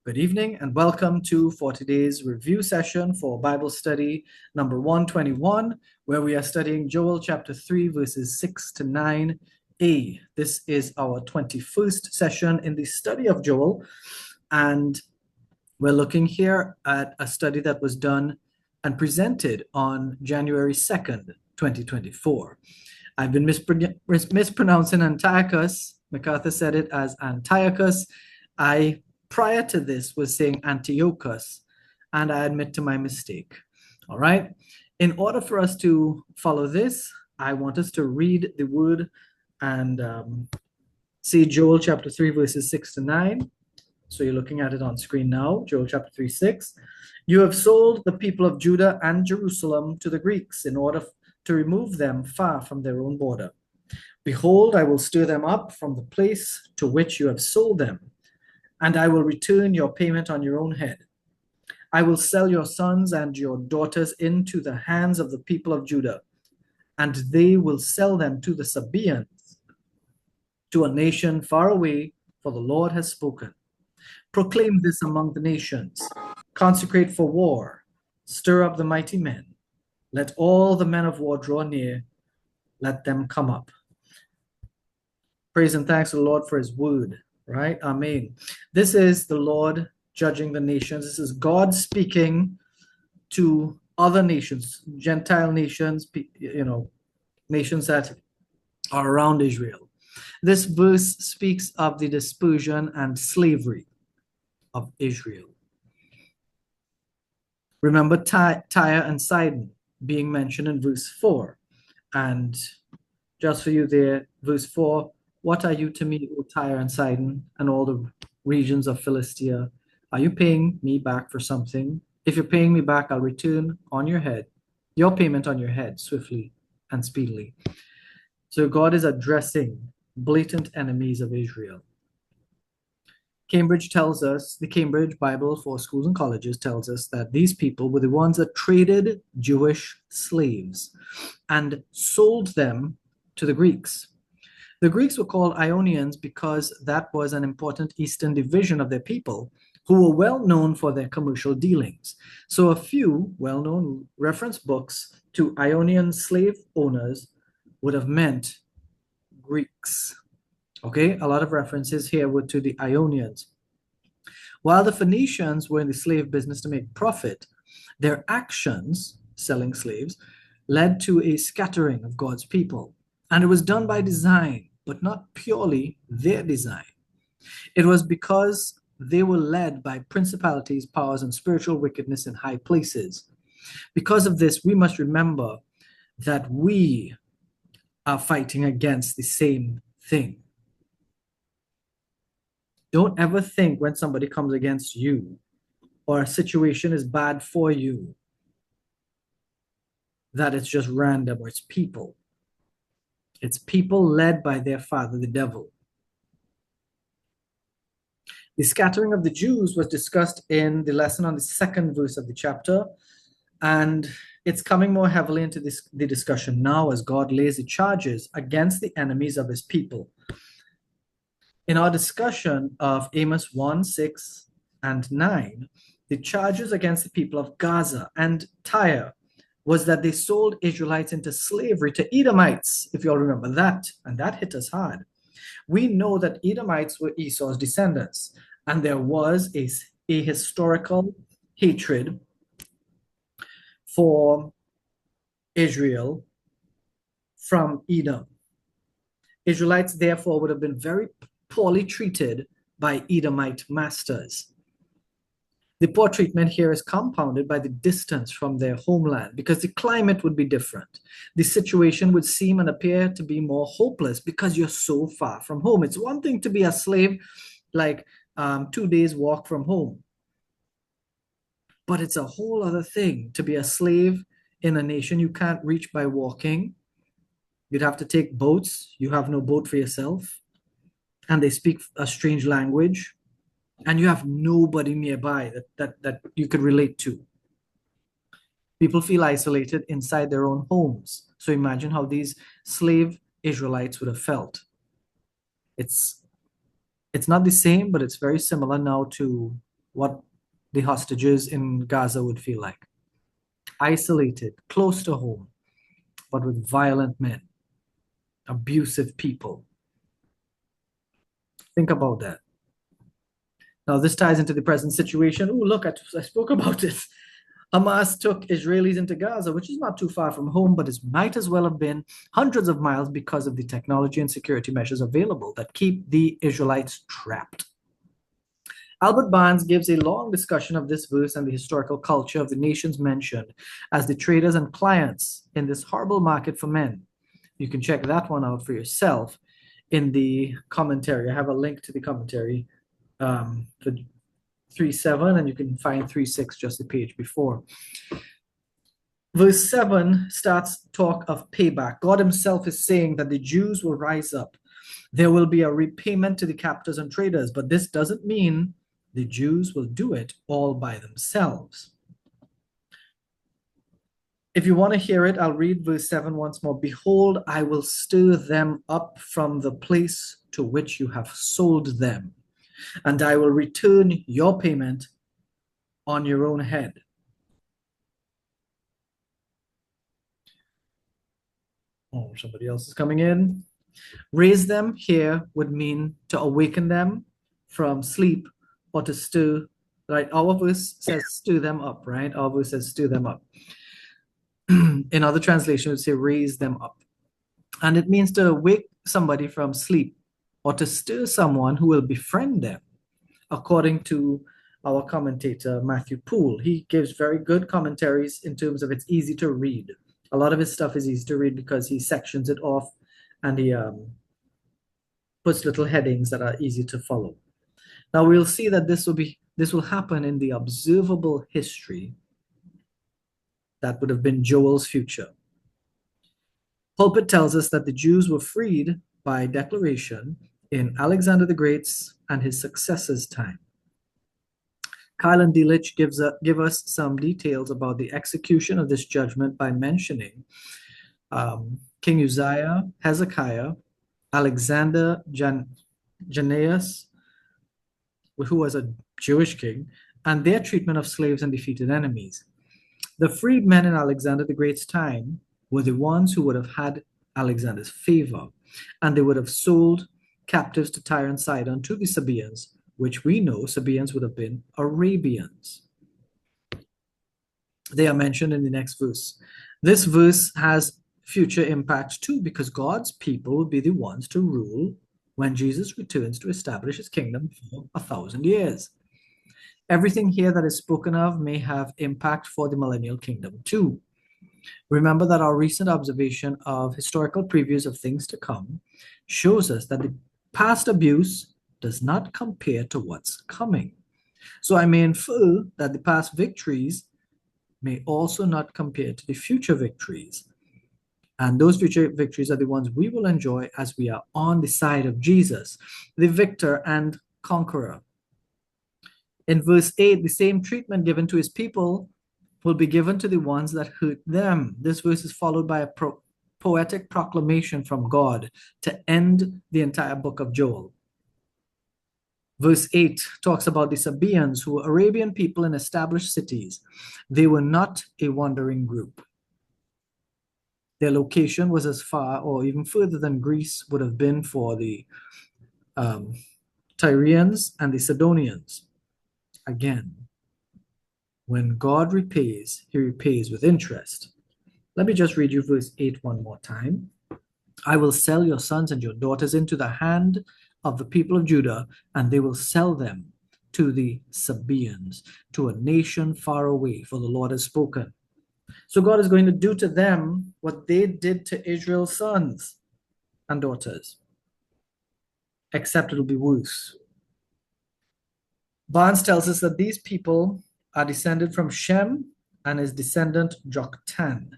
Good evening and welcome for today's review session for Bible study number 121, where we are studying Joel chapter 3, verses 6 to 9a. This is our 21st session in the study of Joel, and we're looking here at a study that was done and presented on January 2nd, 2024. I've been mispronouncing Antiochus. MacArthur said it as Antiochus. I, prior to this, was saying Antiochus, and I admit to my mistake. All right. In order for us to follow this, I want us to read the word and see Joel chapter 3, verses 6 to 9. So you're looking at it on screen now, Joel chapter 3, 6. You have sold the people of Judah and Jerusalem to the Greeks in order to remove them far from their own border. Behold, I will stir them up from the place to which you have sold them, and I will return your payment on your own head. I will sell your sons and your daughters into the hands of the people of Judah, and they will sell them to the Sabaeans, to a nation far away, for the Lord has spoken. Proclaim this among the nations. Consecrate for war. Stir up the mighty men. Let all the men of war draw near. Let them come up. Praise and thanks to the Lord for his word, right? Amen. This is the Lord judging the nations. This is God speaking to other nations, Gentile nations, nations that are around Israel. This verse speaks of the dispersion and slavery of Israel. Remember Tyre and Sidon being mentioned in verse 4. And just for you there, verse 4, what are you to me, O Tyre and Sidon, and all the regions of Philistia? Are you paying me back for something? If you're paying me back, I'll return on your head, your payment on your head, swiftly and speedily. So God is addressing blatant enemies of Israel. Cambridge tells us, the Cambridge Bible for Schools and Colleges tells us that these people were the ones that traded Jewish slaves and sold them to the Greeks. The Greeks were called Ionians because that was an important eastern division of their people who were well known for their commercial dealings. So a few well-known reference books to Ionian slave owners would have meant Greeks. Okay, a lot of references here were to the Ionians. While the Phoenicians were in the slave business to make profit, their actions, selling slaves, led to a scattering of God's people. And it was done by design, but not purely their design. It was because they were led by principalities, powers, and spiritual wickedness in high places. Because of this, we must remember that we are fighting against the same thing. Don't ever think when somebody comes against you or a situation is bad for you that it's just random or it's people. It's people led by their father, the devil. The scattering of the Jews was discussed in the lesson on the second verse of the chapter, and it's coming more heavily into the discussion now as God lays the charges against the enemies of his people. In our discussion of Amos 1, 6, and 9, the charges against the people of Gaza and Tyre was that they sold Israelites into slavery to Edomites, if you all remember that, and that hit us hard. We know that Edomites were Esau's descendants, and there was a historical hatred for Israel from Edom. Israelites, therefore, would have been very poorly treated by Edomite masters. The poor treatment here is compounded by the distance from their homeland because the climate would be different. The situation would seem and appear to be more hopeless because you're so far from home. It's one thing to be a slave, like 2 days walk from home. But it's a whole other thing to be a slave in a nation you can't reach by walking. You'd have to take boats. You have no boat for yourself. And they speak a strange language, and you have nobody nearby that you could relate to. People feel isolated inside their own homes. So imagine how these slave Israelites would have felt. It's not the same, but it's very similar now to what the hostages in Gaza would feel like. Isolated, close to home, but with violent men, abusive people. Think about that. Now, this ties into the present situation. Oh, look, I spoke about this. Hamas took Israelis into Gaza, which is not too far from home, but it might as well have been hundreds of miles because of the technology and security measures available that keep the Israelites trapped. Albert Barnes gives a long discussion of this verse and the historical culture of the nations mentioned as the traders and clients in this horrible market for men. You can check that one out for yourself in the commentary. I have a link to the commentary for 3:7, and you can find 3:6 just the page before. Verse 7 starts talk of payback. God himself is saying that the Jews will rise up. There will be a repayment to the captors and traders, but this doesn't mean the Jews will do it all by themselves. If you want to hear it, I'll read verse 7 once more. Behold, I will stir them up from the place to which you have sold them, and I will return your payment on your own head. Oh, somebody else is coming in. Raise them here would mean to awaken them from sleep or to stir. Right? Our verse says stir them up, right? Our verse says stir them up. In other translations, it would say raise them up. And it means to wake somebody from sleep or to stir someone who will befriend them, according to our commentator, Matthew Poole. He gives very good commentaries in terms of it's easy to read. A lot of his stuff is easy to read because he sections it off and he puts little headings that are easy to follow. Now we'll see that this will happen in the observable history that would have been Joel's future. Pulpit tells us that the Jews were freed by declaration in Alexander the Great's and his successors' time. Kyle and Delitzsch give us some details about the execution of this judgment by mentioning King Uzziah, Hezekiah, Alexander Jannaeus, who was a Jewish king, and their treatment of slaves and defeated enemies. The freed men in Alexander the Great's time were the ones who would have had Alexander's favor, and they would have sold captives to Tyre and Sidon to the Sabaeans, which we know Sabaeans would have been Arabians. They are mentioned in the next verse. This verse has future impact too, because God's people will be the ones to rule when Jesus returns to establish his kingdom for 1,000 years. Everything here that is spoken of may have impact for the millennial kingdom too. Remember that our recent observation of historical previews of things to come shows us that the past abuse does not compare to what's coming. So I may infer that the past victories may also not compare to the future victories. And those future victories are the ones we will enjoy as we are on the side of Jesus, the victor and conqueror. In verse 8, the same treatment given to his people will be given to the ones that hurt them. This verse is followed by a poetic proclamation from God to end the entire book of Joel. Verse 8 talks about the Sabaeans, who were Arabian people in established cities. They were not a wandering group. Their location was as far or even further than Greece would have been for the Tyrians and the Sidonians. Again, when God repays, he repays with interest. Let me just read you verse 8 one more time. I will sell your sons and your daughters into the hand of the people of Judah, and they will sell them to the Sabaeans, to a nation far away, for the Lord has spoken. So God is going to do to them what they did to Israel's sons and daughters, except it'll be worse. Barnes tells us that these people are descended from Shem and his descendant Joktan.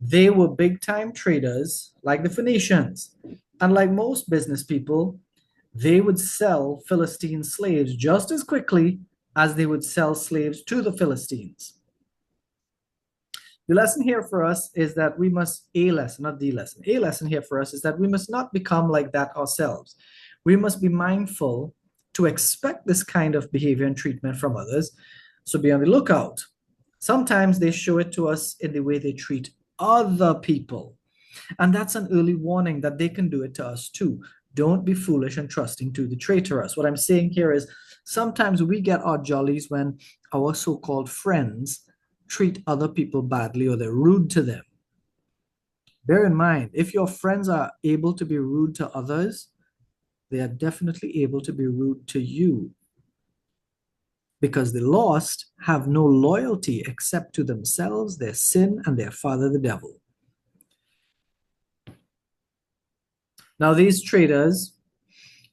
They were big-time traders like the Phoenicians, and like most business people, they would sell Philistine slaves just as quickly as they would sell slaves to the Philistines. The lesson here for us is that we must, a lesson here for us is that we must not become like that ourselves. We must be mindful to expect this kind of behavior and treatment from others. So be on the lookout. Sometimes they show it to us in the way they treat other people. And that's an early warning that they can do it to us too. Don't be foolish and trusting to the traitorous. What I'm saying here is sometimes we get our jollies when our so-called friends treat other people badly or they're rude to them. Bear in mind, if your friends are able to be rude to others, they are definitely able to be rude to you. Because the lost have no loyalty except to themselves, their sin, and their father, the devil. Now, these traders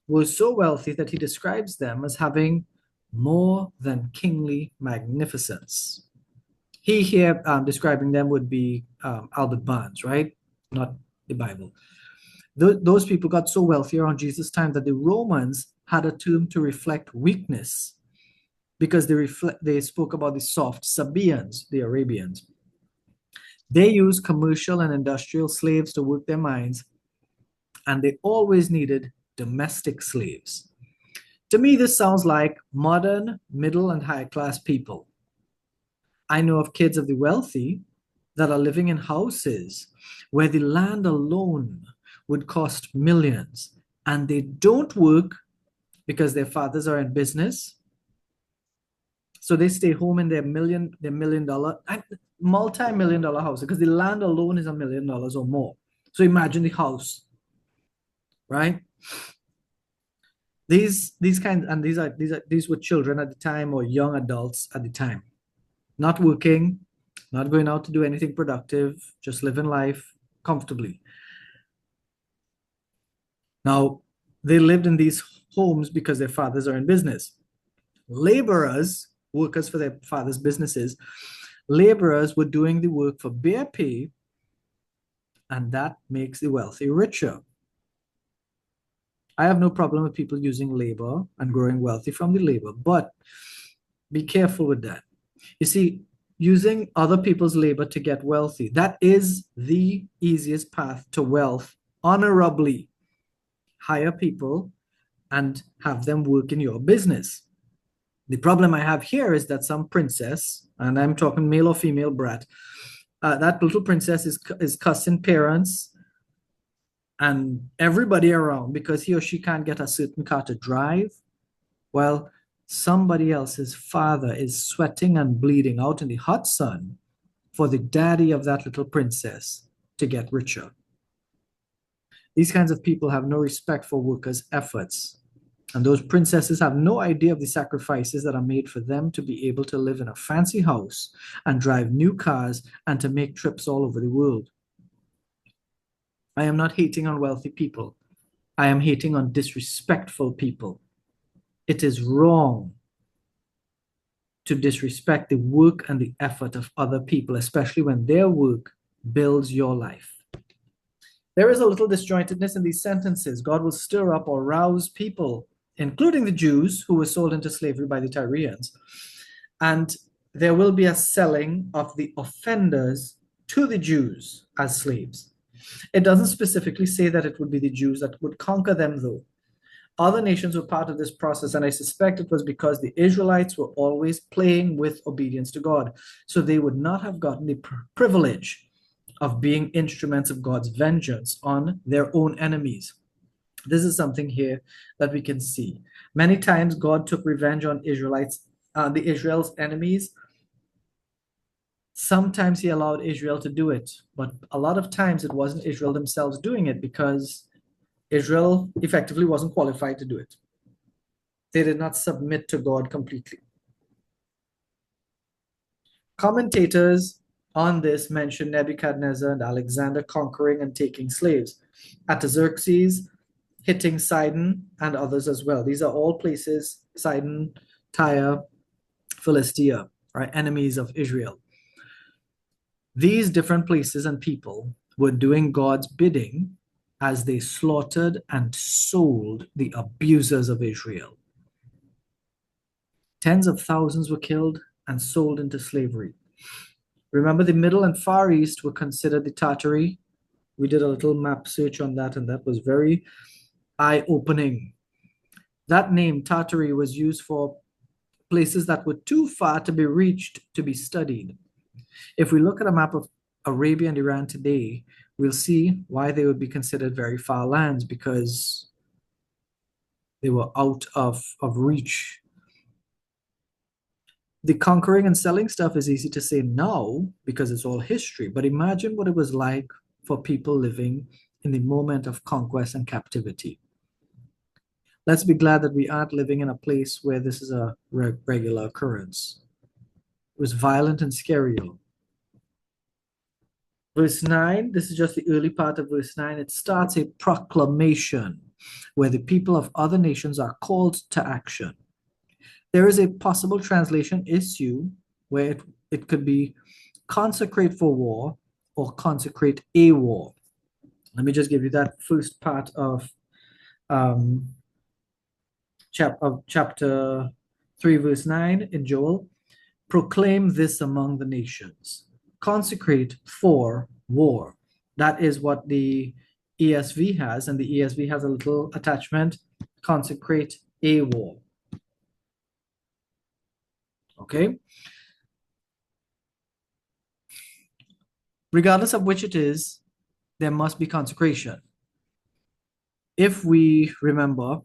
were so wealthy that he describes them as having more than kingly magnificence. He here describing them would be Albert Barnes, right? Not the Bible. Those people got so wealthy around Jesus' time that the Romans had a term to reflect weakness because they spoke about the soft Sabaeans, the Arabians. They used commercial and industrial slaves to work their mines, and they always needed domestic slaves. To me, this sounds like modern middle and high class people. I know of kids of the wealthy that are living in houses where the land alone would cost millions, and they don't work because their fathers are in business. So they stay home in their million dollar, multi-million dollar house because the land alone is $1 million or more. So imagine the house, right? These were children at the time or young adults at the time, not working, not going out to do anything productive, just living life comfortably. Now, they lived in these homes because their fathers are in business. Laborers, workers for their fathers' businesses, laborers were doing the work for bare pay, and that makes the wealthy richer. I have no problem with people using labor and growing wealthy from the labor, but be careful with that. You see, using other people's labor to get wealthy, that is the easiest path to wealth honorably. Hire people and have them work in your business. The problem I have here is that some princess, and I'm talking male or female brat, that little princess is cussing parents and everybody around because he or she can't get a certain car to drive. Well, somebody else's father is sweating and bleeding out in the hot sun for the daddy of that little princess to get richer. These kinds of people have no respect for workers' efforts. And those princesses have no idea of the sacrifices that are made for them to be able to live in a fancy house and drive new cars and to make trips all over the world. I am not hating on wealthy people. I am hating on disrespectful people. It is wrong to disrespect the work and the effort of other people, especially when their work builds your life. There is a little disjointedness in these sentences. God will stir up or rouse people, including the Jews who were sold into slavery by the Tyrians. And there will be a selling of the offenders to the Jews as slaves. It doesn't specifically say that it would be the Jews that would conquer them, though. Other nations were part of this process, and I suspect it was because the Israelites were always playing with obedience to God. So they would not have gotten the privilege of being instruments of God's vengeance on their own enemies. This is something here that we can see. Many times God took revenge on Israel's enemies. Sometimes he allowed Israel to do it, but a lot of times it wasn't Israel themselves doing it because Israel effectively wasn't qualified to do it. They did not submit to God completely. Commentators on this mention Nebuchadnezzar and Alexander conquering and taking slaves, Artaxerxes hitting Sidon and others as well. These are all places, Sidon, Tyre, Philistia, right, enemies of Israel. These different places and people were doing God's bidding as they slaughtered and sold the abusers of Israel. Tens of thousands were killed and sold into slavery. Remember, the Middle and Far East were considered the Tartary. We did a little map search on that, and that was very eye-opening. That name, Tartary, was used for places that were too far to be reached to be studied. If we look at a map of Arabia and Iran today, we'll see why they would be considered very far lands, because they were out of reach. The conquering and selling stuff is easy to say now because it's all history, but imagine what it was like for people living in the moment of conquest and captivity. Let's be glad that we aren't living in a place where this is a regular occurrence. It was violent and scary. Verse 9, this is just the early part of verse 9. It starts a proclamation where the people of other nations are called to action. There is a possible translation issue where it could be consecrate for war or consecrate a war. Let me just give you that first part of chapter 3, verse 9 in Joel. Proclaim this among the nations. Consecrate for war. That is what the ESV has, and the ESV has a little attachment, consecrate a war. Okay? Regardless of which it is, there must be consecration. If we remember,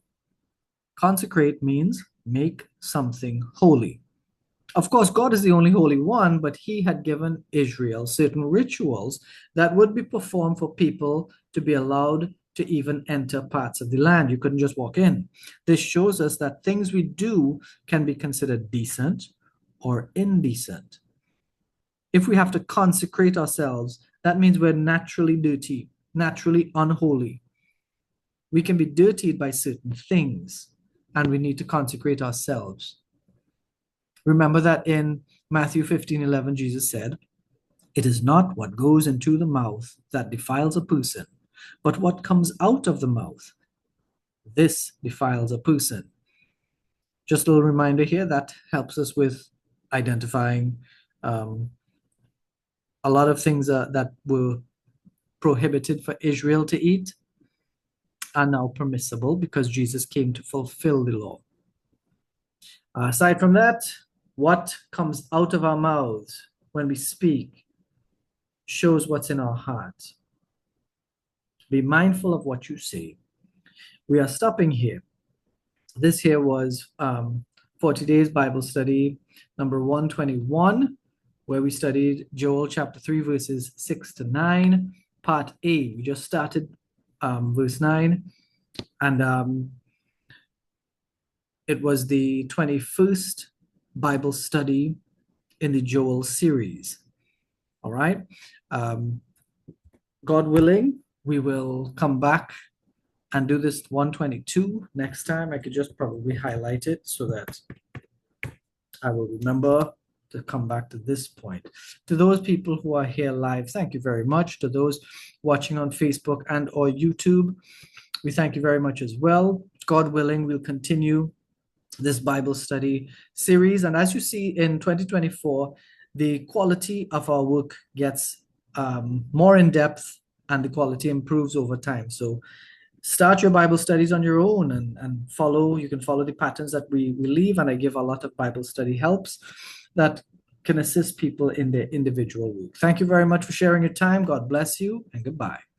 consecrate means make something holy. Of course, God is the only holy one, but he had given Israel certain rituals that would be performed for people to be allowed to even enter parts of the land. You couldn't just walk in. This shows us that things we do can be considered decent or indecent. If we have to consecrate ourselves, that means we're naturally dirty, naturally unholy. We can be dirtied by certain things, and we need to consecrate ourselves. Remember that in Matthew 15:11, Jesus said, "It is not what goes into the mouth that defiles a person, but what comes out of the mouth. This defiles a person." Just a little reminder here that helps us with identifying a lot of things that were prohibited for Israel to eat are now permissible because Jesus came to fulfill the law. Aside from that, what comes out of our mouths when we speak shows what's in our heart. Be mindful of what you say. We are stopping here. This here was 40 Days Bible Study number 121, where we studied Joel chapter 3, verses 6 to 9, part A. We just started verse 9, and it was the 21st Bible study in the Joel series. All right. God willing, we will come back and do this 122 next time. I could just probably highlight it so that I will remember to come back to this point. To those people who are here live, thank you very much. To those watching on Facebook and or YouTube, we thank you very much as well. God willing, we'll continue this Bible study series. And as you see in 2024, the quality of our work gets more in depth and the quality improves over time. So start your Bible studies on your own and follow. You can follow the patterns that we leave, and I give a lot of Bible study helps that can assist people in their individual work. Thank you very much for sharing your time. God bless you, and goodbye.